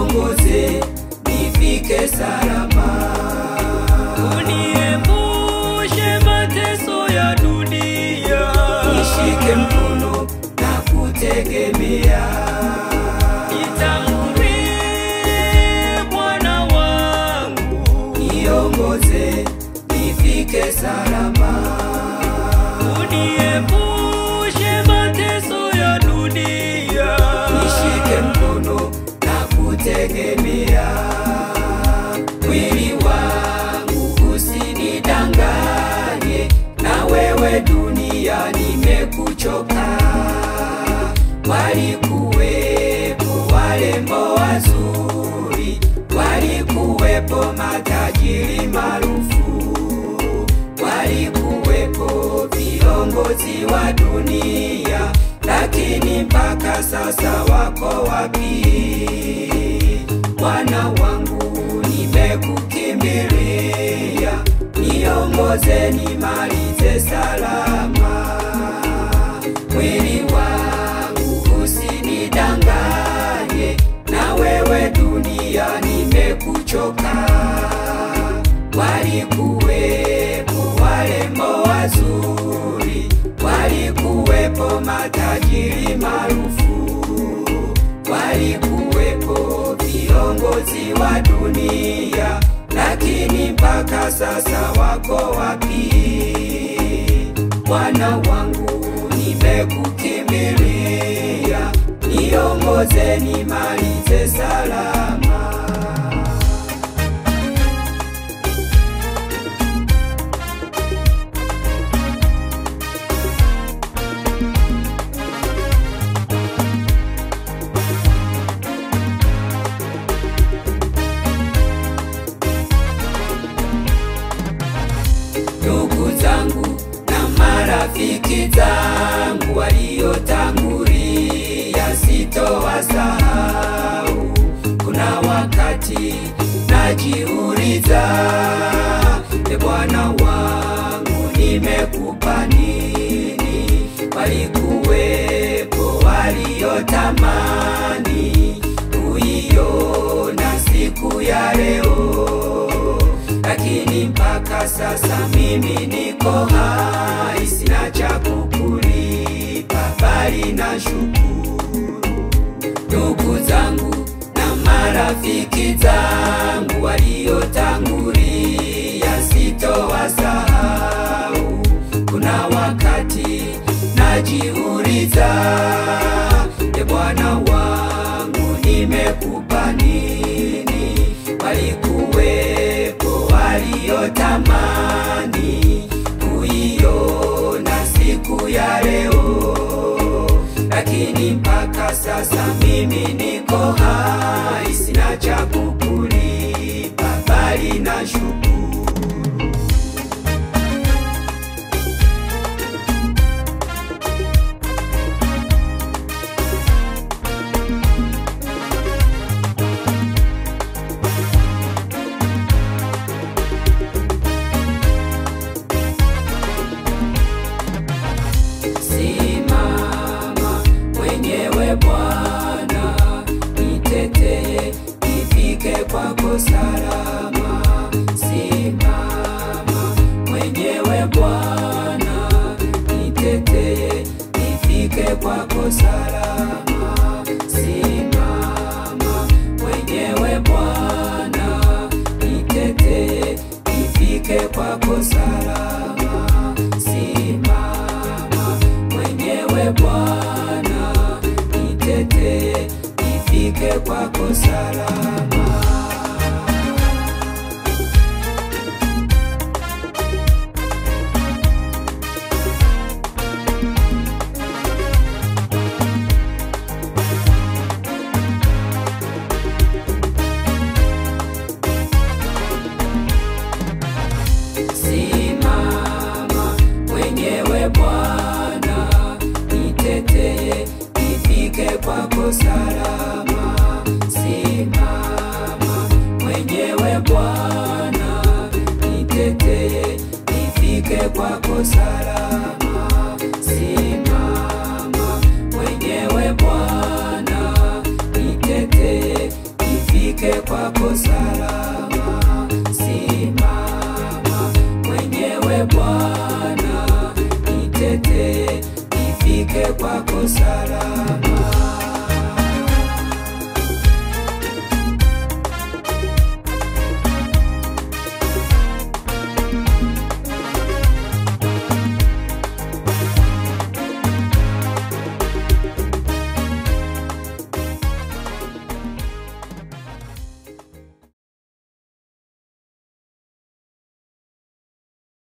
niongoze nifike salama. Uniepushe mateso ya dunia, nishike mkono na kutegemea. Nitangulie Bwana wangu, niongoze nifike salama. uniepushe mateso ya dunia, nishike mkono na kutegemea. Mwili wangu usinidanganye, na wewe dunia nimekuchoka. Walikuwepo warembo wazuri, walikuwepo matajiri maarufu, walikuwepo viongozi wa dunia, lakini mpaka sasa wako wapi? Bwana wangu nimekukimbilia, niongoze nimalize salama. Mwili wangu usinidanganye, na wewe dunia nimekuchoka. Walikuwepo warembo wazuri, walikuwepo matajiri maarufu, walikuwepo viongozi wa dunia, lakini mpaka sasa wako wapi? Bwana wangu nimekukimbilia, niongoze nimalize salama. Ndugu zangu na marafiki zangu waliotangulia sitowasahau. Kuna wakati najiuliza, e Bwana wangu nimekupa nini? Walikuwepo waliotamani kuiona siku ya leo, lakini mpaka sasa mimi niko hai, sina cha kukulipa bali na shukuru. Ndugu zangu na marafiki zangu waliotangulia sitowasahau. Kuna wakati najiuliza, e Bwana wangu nimekupa nini? Walikuwepo waliotamani kuiona siku ya leo, lakini mpaka sasa mimi niko hai, sina cha kukulipa bali na shukuru. Simama mwenyewe Bwana, nitetee nifike kwako salama. Simama mwenyewe Bwana, nitetee nifike kwako salama. Simama mwenyewe Bwana, nitetee nifike kwako salama. Simama mwenyewe Bwana, nitetee nifike kwako salama.